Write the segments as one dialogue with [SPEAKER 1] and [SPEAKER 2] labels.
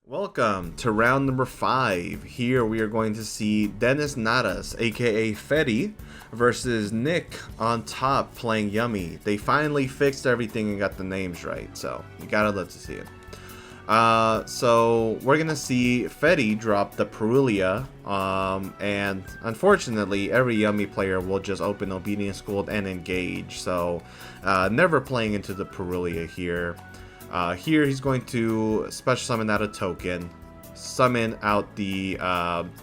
[SPEAKER 1] Welcome to round number 5. Here we are going to see Dennis Nadas, aka Fetty, versus Nick on top playing Yummy. They finally fixed everything and got the names right, so you gotta love to see it. So we're gonna see Fetty drop the Perulia, and unfortunately every Yummy player will just open Obedience School and engage, so never playing into the Perulia here. Here he's going to special summon out a token, summon out the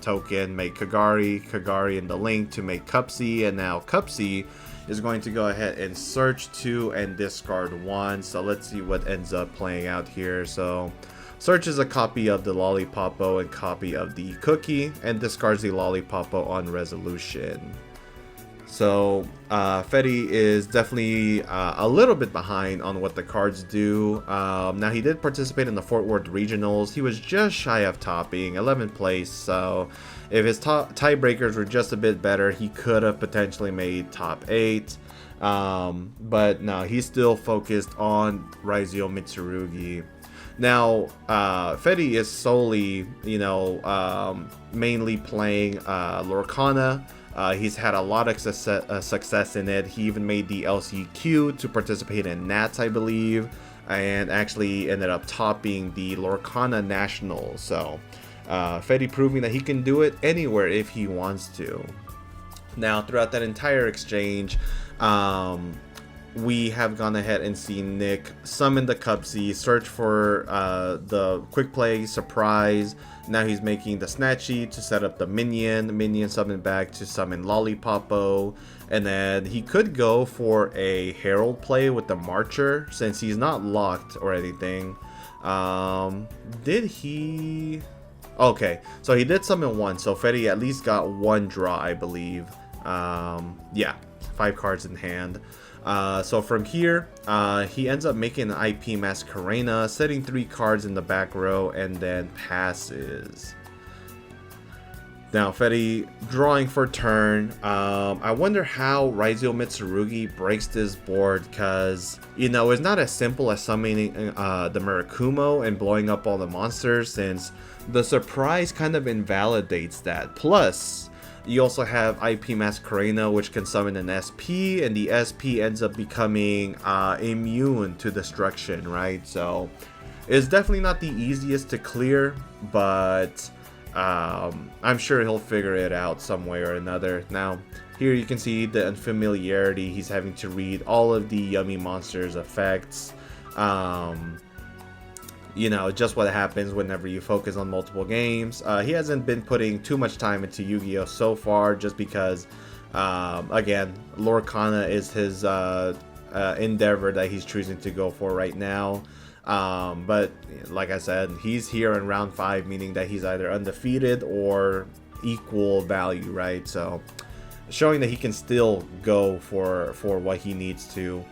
[SPEAKER 1] token, make Kagari in the link to make Cupsy, and now Cupsy is going to go ahead and search 2 and discard 1. So let's see what ends up playing out here. So search is a copy of the Lollipopo and copy of the cookie, and discards the Lollipopo on resolution. So Fetty is definitely a little bit behind on what the cards do. Now he did participate in the Fort Worth Regionals. He was just shy of topping, 11th place. So if his tiebreakers were just a bit better, he could have potentially made top 8. But no, he's still focused on Ryzeal Mitsurugi. Now, Fetty is solely, mainly playing Lorcana. He's had a lot of success in it. He even made the LCQ to participate in Nats, I believe, and actually ended up topping the Lorcana National. So, Fetty proving that he can do it anywhere if he wants to. Now, throughout that entire exchange, we have gone ahead and seen Nick summon the Cupsy, search for the quick play surprise. Now he's making the Snatchy to set up the minion summon back to summon Lollipopo, and then he could go for a Herald play with the Marcher since he's not locked or anything. Did he? Okay, so he did summon 1, so Fetty at least got 1 draw, I believe. Yeah, 5 cards in hand. So from here, he ends up making an IP Masquerena, setting 3 cards in the back row, and then passes. Now, Fetty drawing for turn. I wonder how Ryzeal Mitsurugi breaks this board, because, it's not as simple as summoning the Murakumo and blowing up all the monsters, since the surprise kind of invalidates that. Plus, you also have IP Masquerena, which can summon an SP, and the SP ends up becoming immune to destruction, right? So it's definitely not the easiest to clear, but I'm sure he'll figure it out some way or another. Now, here you can see the unfamiliarity. He's having to read all of the Yummy Monsters effects. Just what happens whenever you focus on multiple games. He hasn't been putting too much time into Yu-Gi-Oh! So far, just because, again, Lorcana is his endeavor that he's choosing to go for right now. But, like I said, he's here in round 5, meaning that he's either undefeated or equal value, right? So, showing that he can still go for what he needs to.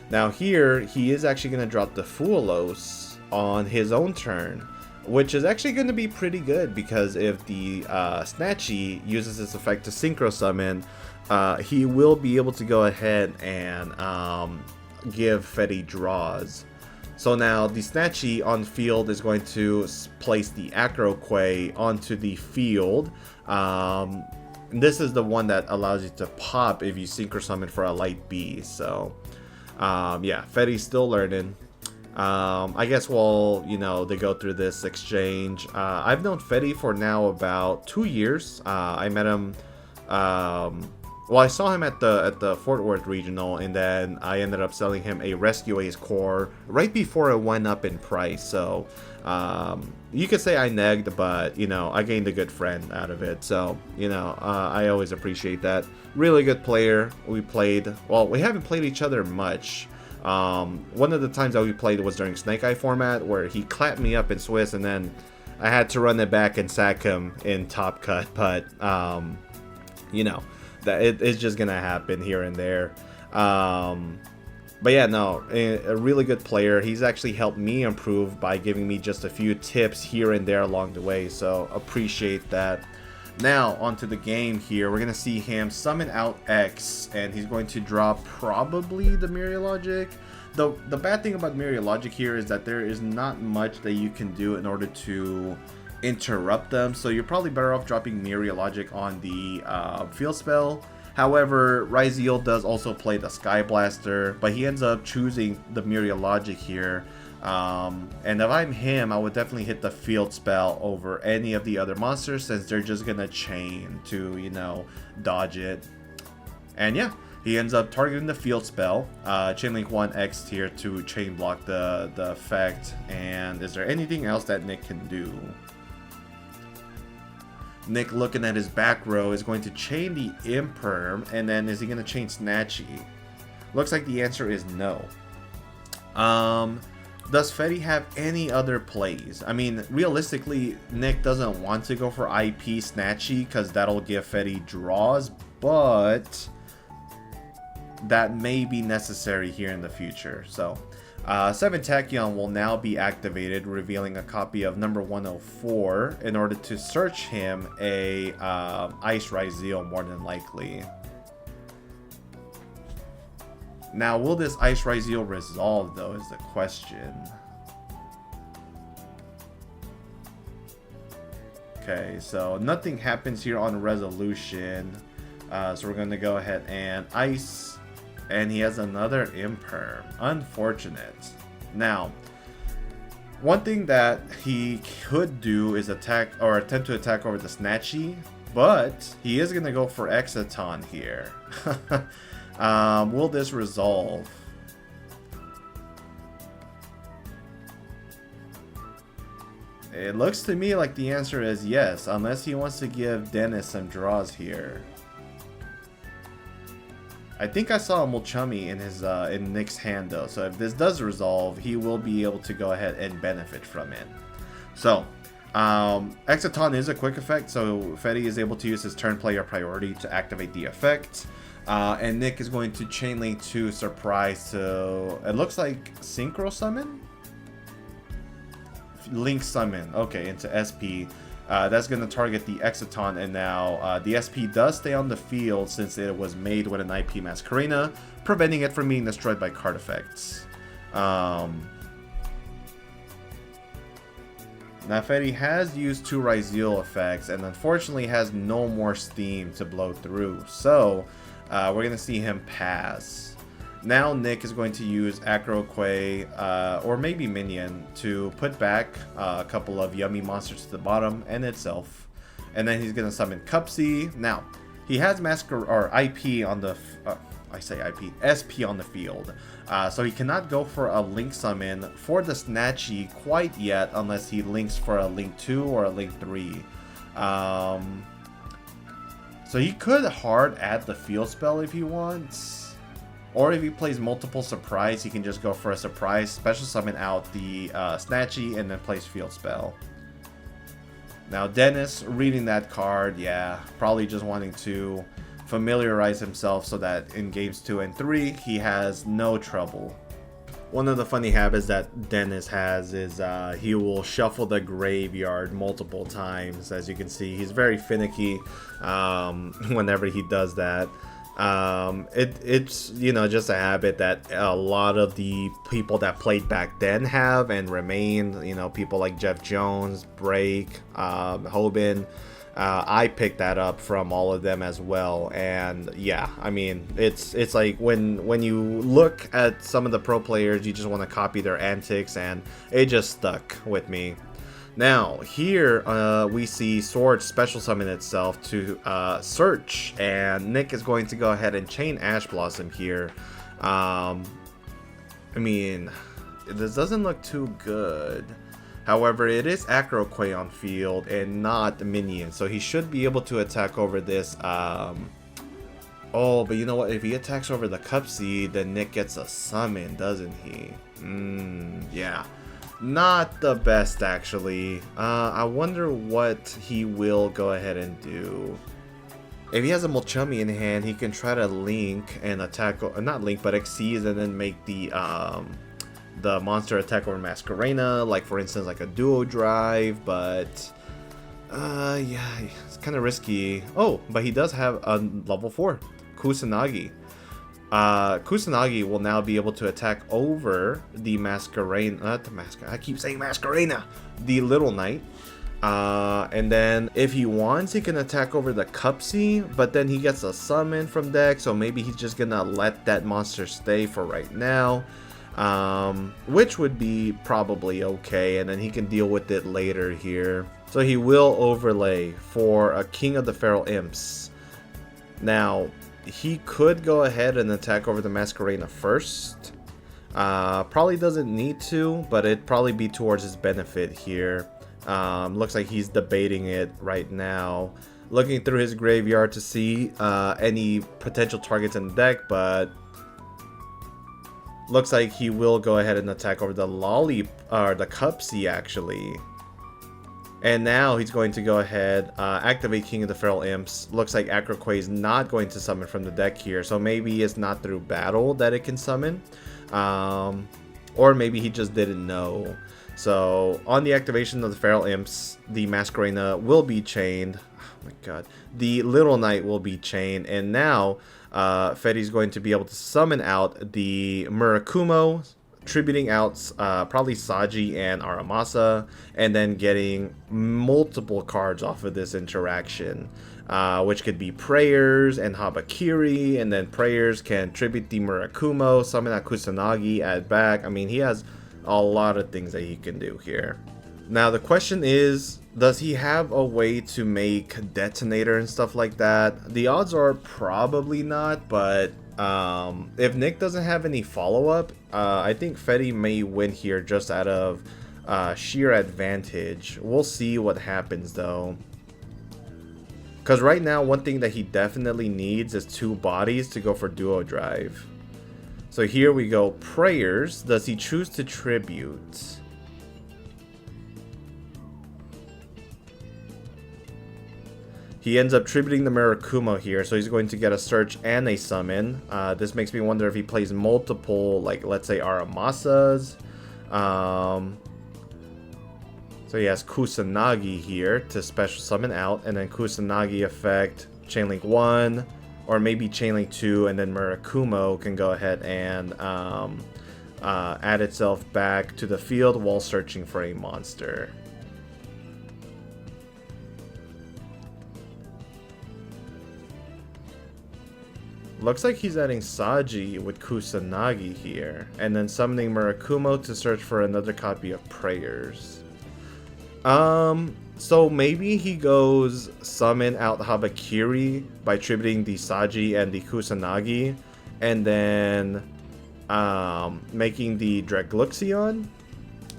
[SPEAKER 1] Now here, he is actually going to drop the Fuelos on his own turn, which is actually going to be pretty good, because if the Snatchy uses this effect to synchro summon, he will be able to go ahead and give Fetty draws. So now the Snatchy on field is going to place the Acro Quay onto the field. This is the one that allows you to pop if you synchro summon for a light B. So yeah, Fetty's still learning. I guess while, they go through this exchange, I've known Fetty for now about 2 years. I met him, I saw him at the Fort Worth Regional, and then I ended up selling him a Rescue Ace core right before it went up in price. So, you could say I negged, but, I gained a good friend out of it. So, I always appreciate that. Really good player. We haven't played each other much. One of the times that we played was during Snake Eye format, where he clapped me up in Swiss, and then I had to run it back and sack him in Top Cut. But that it's just gonna happen here and there. But yeah, no, a really good player. He's actually helped me improve by giving me just a few tips here and there along the way, so appreciate that. Now, onto the game here. We're going to see him summon out X, and he's going to draw probably the Myriologic. the bad thing about Mirror Logic here is that there is not much that you can do in order to interrupt them. So you're probably better off dropping Mirror Logic on the field spell. However, Ryzeal does also play the Sky Blaster, but he ends up choosing the Mirror Logic here. And if I'm him, I would definitely hit the field spell over any of the other monsters, since they're just gonna chain to, you know, dodge it. And yeah, he ends up targeting the field spell, Chainlink 1 X tier to chain block the effect. And is there anything else that Nick can do? Nick, looking at his back row, is going to chain the Imperm, and then is he going to chain Snatchy? Looks like the answer is no. Does Fetty have any other plays? I mean, realistically, Nick doesn't want to go for IP Snatchy because that'll give Fetty draws, but that may be necessary here in the future. So 7 Tachyon will now be activated, revealing a copy of number 104 in order to search him a Ice Ryzeal more than likely. Now, will this Ice Ryzeal resolve, though, is the question. Okay, so nothing happens here on resolution. So we're going to go ahead and Ice, and he has another Imperm. Unfortunate. Now, one thing that he could do is attack or attempt to attack over the Snatchy, but he is going to go for Exciton here. Will this resolve? It looks to me like the answer is yes, unless he wants to give Dennis some draws here. I think I saw a Mulchummy in his in Nick's hand though, so if this does resolve, he will be able to go ahead and benefit from it. So, Exciton is a quick effect, so Fetty is able to use his turn player priority to activate the effect. And Nick is going to Chainlink to surprise to, it looks like Synchro Summon? Link Summon, okay, into SP. That's going to target the Exciton, and now the SP does stay on the field since it was made with an IP Masquerena, preventing it from being destroyed by card effects. Now Fetty has used 2 Ryzeal effects and unfortunately has no more steam to blow through, so we're going to see him pass. Now Nick is going to use Acro Quay or maybe Minion to put back a couple of yummy monsters to the bottom and itself. And then he's going to summon Cupsy. Now, he has IP on the... I say IP, SP on the field. So he cannot go for a Link Summon for the Snatchy quite yet unless he links for a Link 2 or a Link 3. So he could hard add the field spell if he wants. Or if he plays multiple surprise, he can just go for a surprise, special summon out the Snatchy, and then place field spell. Now Dennis, reading that card, yeah, probably just wanting to familiarize himself so that in games 2 and 3, he has no trouble. One of the funny habits that Dennis has is he will shuffle the graveyard multiple times. As you can see, he's very finicky whenever he does that. It's, you know, just a habit that a lot of the people that played back then have and remain, you know, people like Jeff Jones, Break, Hoban. I picked that up from all of them as well, and yeah, I mean, it's like when you look at some of the pro players, you just want to copy their antics, and it just stuck with me. Now, here we see Sword special summon itself to search, and Nick is going to go ahead and chain Ash Blossom here. I mean, this doesn't look too good. However, it is Acro Quay on field and not Minion, so he should be able to attack over this. Oh, but you know what? If he attacks over the Cupsy, then Nick gets a summon, doesn't he? Yeah. Not the best, actually. I wonder what he will go ahead and do. If he has a Mulchummy in hand, he can try to link and attack, not link, but Xyz, and then make the monster attack over Masquerena, like for instance, like a Duo Drive, but yeah, it's kind of risky. Oh, but he does have a level 4 Kusanagi. Kusanagi will now be able to attack over the Masquerade, not the Masquerade, I keep saying Masquerena, the Little Knight. And then if he wants, he can attack over the Cupsy, but then he gets a summon from deck, so maybe he's just gonna let that monster stay for right now, which would be probably okay, and then he can deal with it later here. So he will overlay for a King of the Feral Imps. Now, he could go ahead and attack over the Masquerena first. Probably doesn't need to, but it'd probably be towards his benefit here. Looks like he's debating it right now, looking through his graveyard to see any potential targets in the deck, but looks like he will go ahead and attack over the the Cupsy actually. And now he's going to go ahead, activate King of the Feral Imps. Looks like Acroquay is not going to summon from the deck here, so maybe it's not through battle that it can summon, or maybe he just didn't know. So on the activation of the Feral Imps, the Masquerena will be chained. Oh my god. The Little Knight will be chained, and now Fetty's going to be able to summon out the Murakumo, tributing out probably Saji and Aramasa, and then getting multiple cards off of this interaction, which could be Prayers and Habakiri, and then Prayers can tribute the Murakumo, summon out Kusanagi, add back. I mean, he has a lot of things that he can do here. Now the question is, does he have a way to make Detonator and stuff like that? The odds are probably not, but if Nick doesn't have any follow-up, I think Fetty may win here just out of sheer advantage. We'll see what happens though, because right now one thing that he definitely needs is 2 bodies to go for duo drive. So here we go. Prayers. Does he choose to tribute? He ends up tributing the Murakumo here, so he's going to get a search and a summon. This makes me wonder if he plays multiple, like, let's say Aramasas. So he has Kusanagi here to special summon out, and then Kusanagi effect, Chainlink 1, or maybe Chainlink 2, and then Murakumo can go ahead and add itself back to the field while searching for a monster. Looks like he's adding Saji with Kusanagi here, and then summoning Murakumo to search for another copy of Prayers. So maybe he goes summon out Habakiri by tributing the Saji and the Kusanagi, and then making the Dragluxion.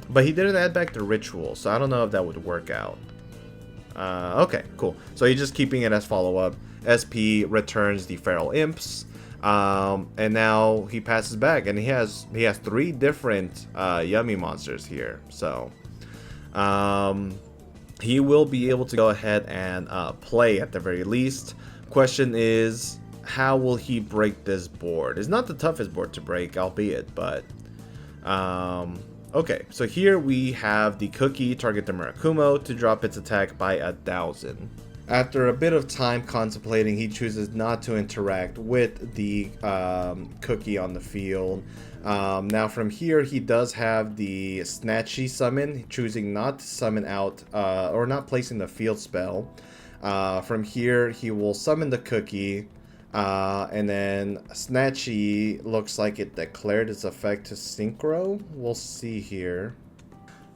[SPEAKER 1] But he didn't add back the Ritual, so I don't know if that would work out. Okay, cool. So he's just keeping it as follow-up. SP returns the Feral Imps, and now he passes back, and he has 3 different yummy monsters here. So he will be able to go ahead and play at the very least. Question is, how will he break this board? It's not the toughest board to break, albeit, but okay. So here we have the Cookie target the Murakumo to drop its attack by 1,000. After a bit of time contemplating, he chooses not to interact with the Cookie on the field. Now from here, he does have the Snatchy summon, choosing not to summon out or not placing the field spell. From here, he will summon the Cookie, and then Snatchy looks like it declared its effect to Synchro. We'll see here.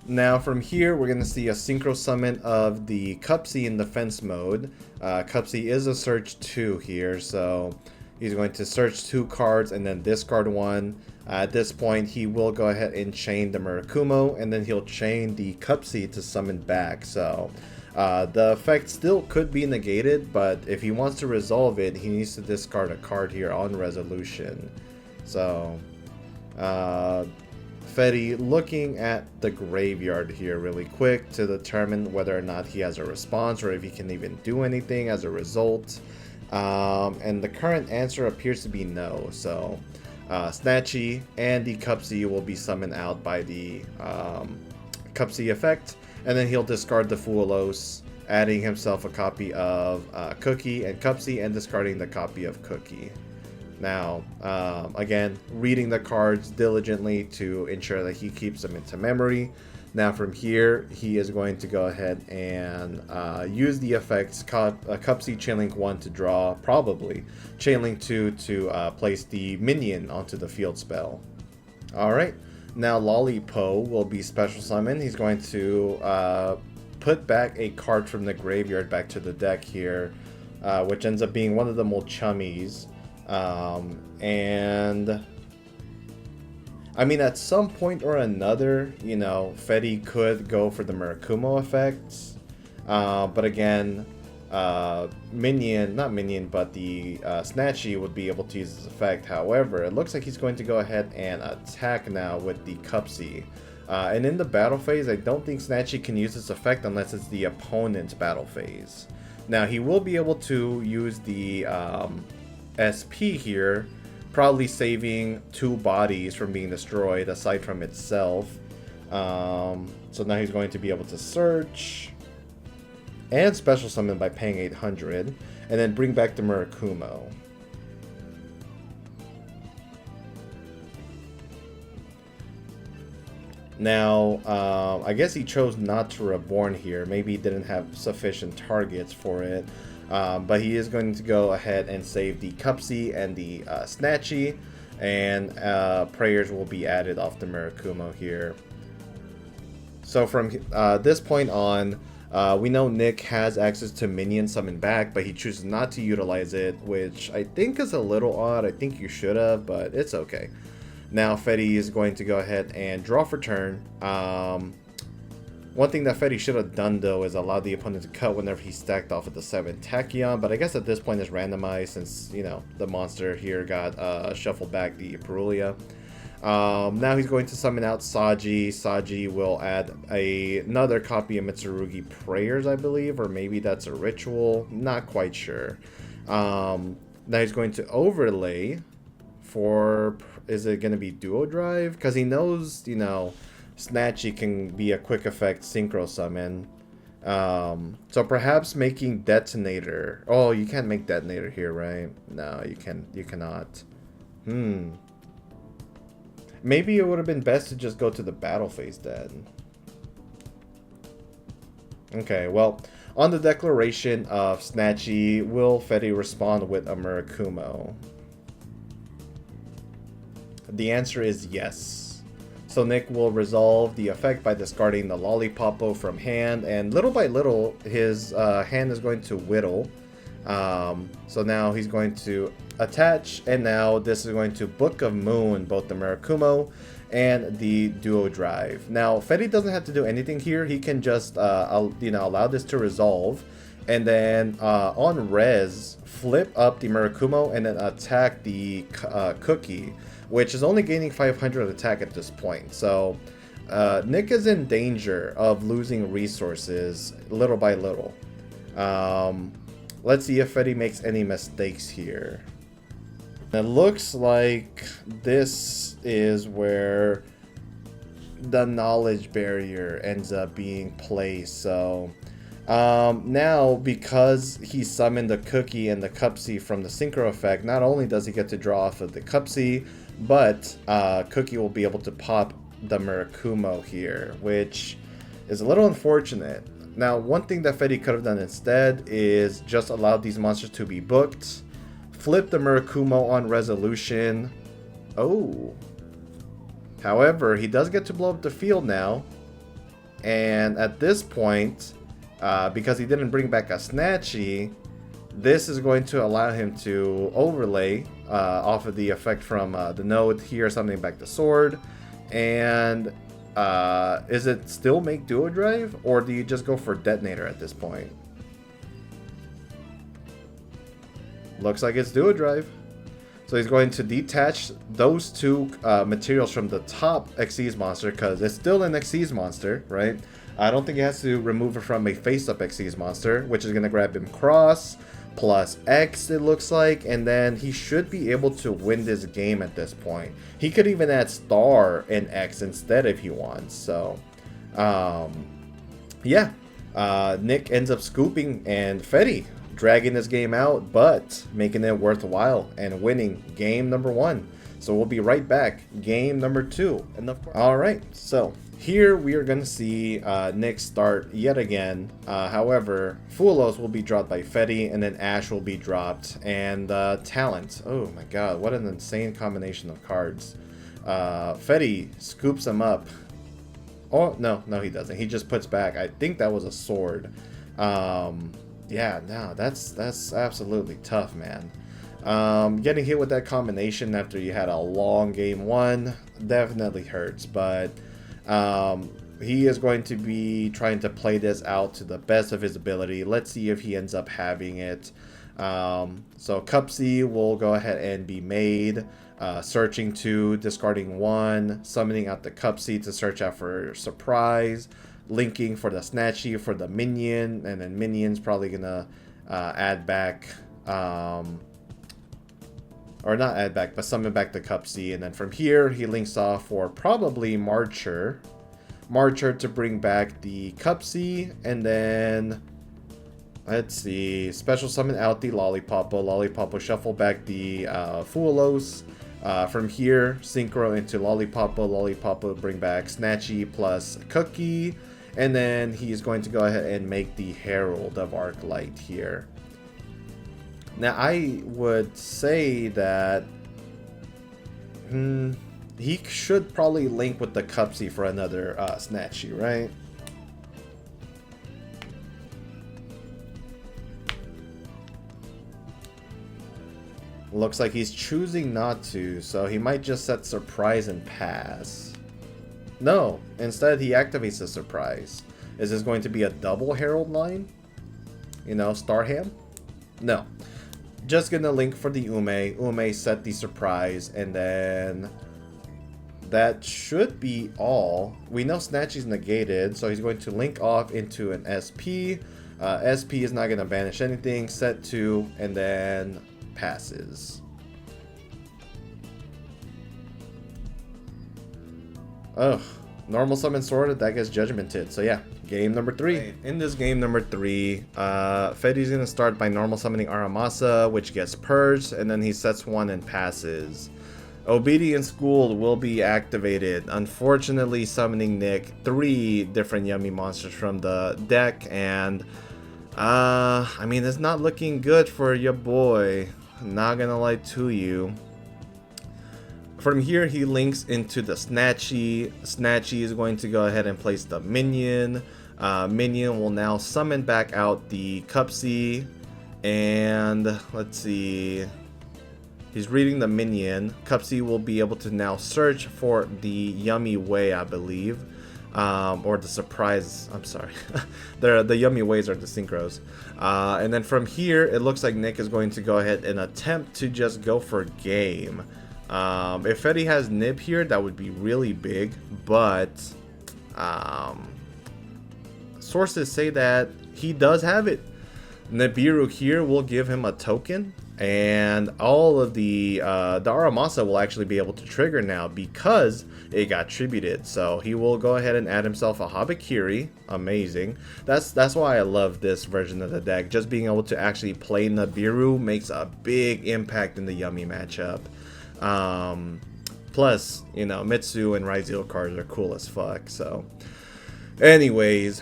[SPEAKER 1] Now from here, we're going to see a Synchro summon of the Cupsy in defense mode. Cupsy is a search 2 here, so he's going to search 2 cards and then discard 1. At this point, he will go ahead and chain the Murakumo, and then he'll chain the Cupsy to summon back. So the effect still could be negated, but if he wants to resolve it, he needs to discard a card here on resolution. So Fetty looking at the graveyard here really quick to determine whether or not he has a response or if he can even do anything as a result. And the current answer appears to be no. So Snatchy and the Cupsy will be summoned out by the Cupsy effect, and then he'll discard the Fuelos, adding himself a copy of Cookie and Cupsy and discarding the copy of Cookie. Now, again, reading the cards diligently to ensure that he keeps them into memory. Now from here, he is going to go ahead and use the effects Cupsy Chainlink 1 to draw, probably Chainlink 2 to place the minion onto the field spell. Alright, now Lollipo will be special summon. He's going to put back a card from the graveyard back to the deck here, which ends up being one of the Molchummies. And I mean, at some point or another, you know, Fetty could go for the Murakumo effects. But again, not Minion, but the Snatchy would be able to use this effect. However, it looks like he's going to go ahead and attack now with the Cupsy. And in the battle phase, I don't think Snatchy can use this effect unless it's the opponent's battle phase. Now, he will be able to use the SP here, probably saving 2 bodies from being destroyed aside from itself. So now he's going to be able to search and special summon by paying 800 and then bring back the Murakumo. Now, I guess he chose not to Reborn here. Maybe he didn't have sufficient targets for it. But he is going to go ahead and save the Cupsy and the Snatchy, and prayers will be added off the Murakumo here. So from this point on, we know Nick has access to minion summon back, but he chooses not to utilize it, which I think is a little odd. I think you should have, but it's okay. Now Fetty is going to go ahead and draw for turn. One thing that Fetty should have done, though, is allow the opponent to cut whenever he stacked off at the 7 Tachyon, but I guess at this point it's randomized since, you know, the monster here got shuffled back the Perulia. Now he's going to summon out Saji. Saji will add another copy of Mitsurugi Prayers, I believe, or maybe that's a ritual. Not quite sure. Now he's going to overlay for, is it going to be Duo Drive? Because he knows, you know, Snatchy can be a quick effect synchro summon. So perhaps making Detonator. Oh, you can't make Detonator here, right? No, you cannot. Maybe it would have been best to just go to the battle phase then. Okay, well, on the declaration of Snatchy, will Fetty respond with a Murakumo? The answer is yes. So Nick will resolve the effect by discarding the Lollipopo from hand, and little by little his hand is going to whittle. So now he's going to attach, and now this is going to Book of Moon both the Murakumo and the Duo Drive. Now Fetty doesn't have to do anything here. He can just allow this to resolve, and then on res flip up the Murakumo and then attack the Cookie, which is only gaining 500 attack at this point. So Nick is in danger of losing resources little by little. Let's see if Fetty makes any mistakes here. It looks like this is where the knowledge barrier ends up being placed. So now, because he summoned the Cookie and the Cupsy from the Synchro effect, not only does he get to draw off of the Cupsy, but Cookie will be able to pop the Murakumo here, which is a little unfortunate. Now, one thing that Fetty could have done instead is just allow these monsters to be booked, flip the Murakumo on resolution. Oh. However, he does get to blow up the field now. And at this point, because he didn't bring back a Snatchy, this is going to allow him to overlay off of the effect from the node here, something back to sword. And is it still make Duo Drive, or do you just go for Detonator at this point? Looks like it's Duo Drive. So he's going to detach those two materials from the top Xyz monster, because it's still an Xyz monster, right? I don't think he has to remove it from a face-up Xyz monster, which is going to grab him Cross plus X, it looks like, and then he should be able to win this game at this point. He could even add Star and X instead if he wants. So, yeah, Nick ends up scooping, and Fetty dragging this game out, but making it worthwhile and winning game number 1. So we'll be right back. Game number 2. Alright, so here we are going to see Nick start yet again. However, Fulos will be dropped by Fetty, and then Ash will be dropped. And Talent. Oh my god, what an insane combination of cards. Fetty scoops him up. Oh, no, he doesn't. He just puts back. I think that was a sword. Yeah, no, that's absolutely tough, man. Getting hit with that combination after you had a long game 1 definitely hurts, but he is going to be trying to play this out to the best of his ability. Let's see if he ends up having it. So Cupsy will go ahead and be made. Searching 2, discarding 1, summoning out the Cupsy to search out for surprise, linking for the Snatchy for the minion, and then minion's probably gonna add back, or not add back, but summon back the Cupsy, and then from here he links off for probably Marcher to bring back the Cupsy, and then let's see, special summon out the Lollipopo, shuffle back the Fulos. From here, Synchro into Lollipopo, bring back Snatchy plus Cookie, and then he's going to go ahead and make the Herald of Arclight here. Now, I would say that he should probably link with the Cupsy for another Snatchy, right? Looks like he's choosing not to, so he might just set surprise and pass. No, instead he activates the surprise. Is this going to be a double Herald line? You know, Starham? No. Just gonna link for the Ume set the surprise, and then that should be all. We know Snatchy's negated, so he's going to link off into an SP. SP is not gonna banish anything, set 2, and then passes. Ugh. Normal summon sword, that gets judgmented. So yeah, game number 3. In this game number 3, Fetty's gonna start by normal summoning Aramasa, which gets purged, and then he sets 1 and passes. Obedience School will be activated, unfortunately summoning Nick 3 different yummy monsters from the deck, and I mean, it's not looking good for your boy. Not gonna lie to you. From here, he links into the Snatchy. Snatchy is going to go ahead and place the minion. Minion will now summon back out the Cupsy. And let's see. He's reading the minion. Cupsy will be able to now search for the Yummy Way, I believe. Or the surprise. I'm sorry. The Yummy Ways are the synchros. And then from here, it looks like Nick is going to go ahead and attempt to just go for game. If Fetty has Nib here, that would be really big, but sources say that he does have it. Nibiru here will give him a token, and all of the Aramasa will actually be able to trigger now because it got tributed. So he will go ahead and add himself a Habakiri. Amazing. That's why I love this version of the deck. Just being able to actually play Nibiru makes a big impact in the Yummy matchup. Plus, you know, Mitsu and Ryzeal cards are cool as fuck. So, anyways,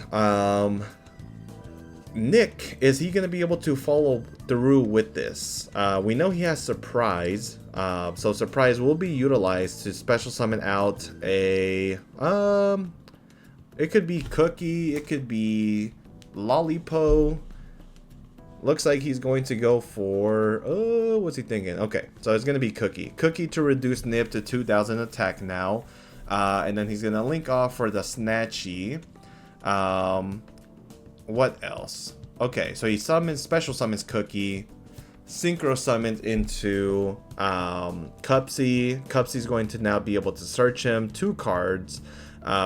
[SPEAKER 1] Nick, is he going to be able to follow through with this? We know he has Surprise. So Surprise will be utilized to special summon out a... it could be Cookie. It could be Lollipo. Looks like he's going to go for... Oh, what's he thinking? Okay, so it's going to be Cookie. Cookie to reduce Nib to 2,000 attack now. And then he's going to link off for the Snatchy. What else? Okay, so he special summons Cookie. Synchro summons into Cupsy. Cupsy's going to now be able to search him 2 cards.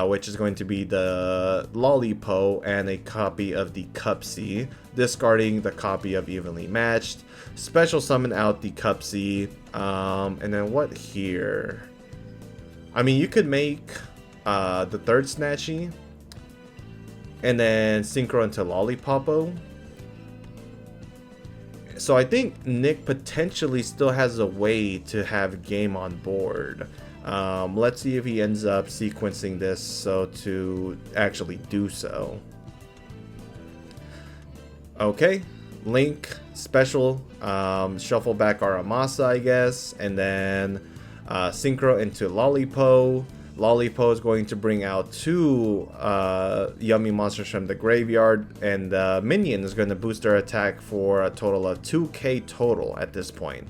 [SPEAKER 1] Which is going to be the Lollipo and a copy of the Cupsy, discarding the copy of Evenly Matched. Special summon out the Cupsy, and then what here? I mean, you could make the 3rd Snatchy, and then Synchro into Lollipopo. So I think Nick potentially still has a way to have game on board. Let's see if he ends up sequencing this so to actually do so. Okay, Link special, shuffle back Aramasa, I guess, and then synchro into Lollipo. Lollipo is going to bring out 2 yummy monsters from the graveyard, and Minion is going to boost their attack for a total of 2k total at this point.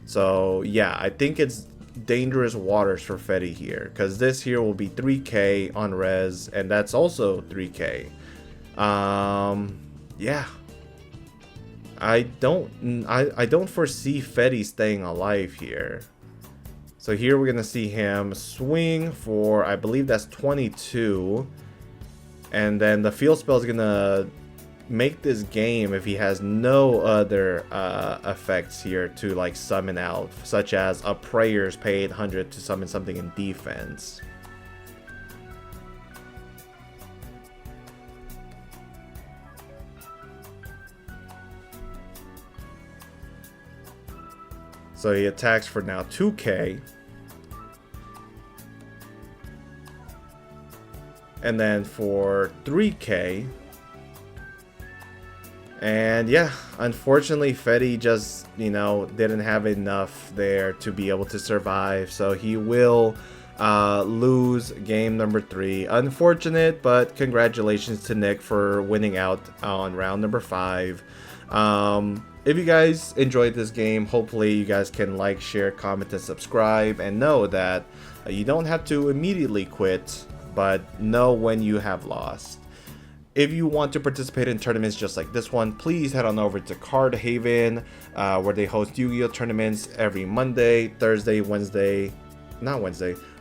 [SPEAKER 1] So yeah, I think it's dangerous waters for Fetty here, because this here will be 3k on res, and that's also 3k. Yeah. I don't foresee Fetty staying alive here. So here we're gonna see him swing for, I believe that's 22, and then the field spell is gonna make this game if he has no other effects here to like summon out, such as a prayers pay 800 to summon something in defense. So he attacks for now 2k. And then for 3k. And yeah, unfortunately Fetty just, didn't have enough there to be able to survive. So he will lose game number 3. Unfortunate, but congratulations to Nick for winning out on round number 5. If you guys enjoyed this game, hopefully you guys can like, share, comment, and subscribe, and know that you don't have to immediately quit, but know when you have lost. If you want to participate in tournaments just like this one, please head on over to Card Haven, where they host Yu-Gi-Oh tournaments every Monday,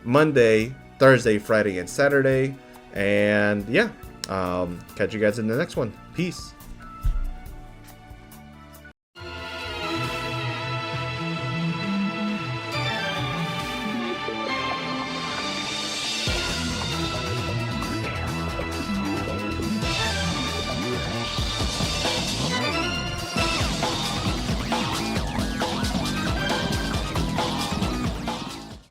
[SPEAKER 1] Monday, Thursday, Friday, and Saturday. And yeah, catch you guys in the next one. Peace.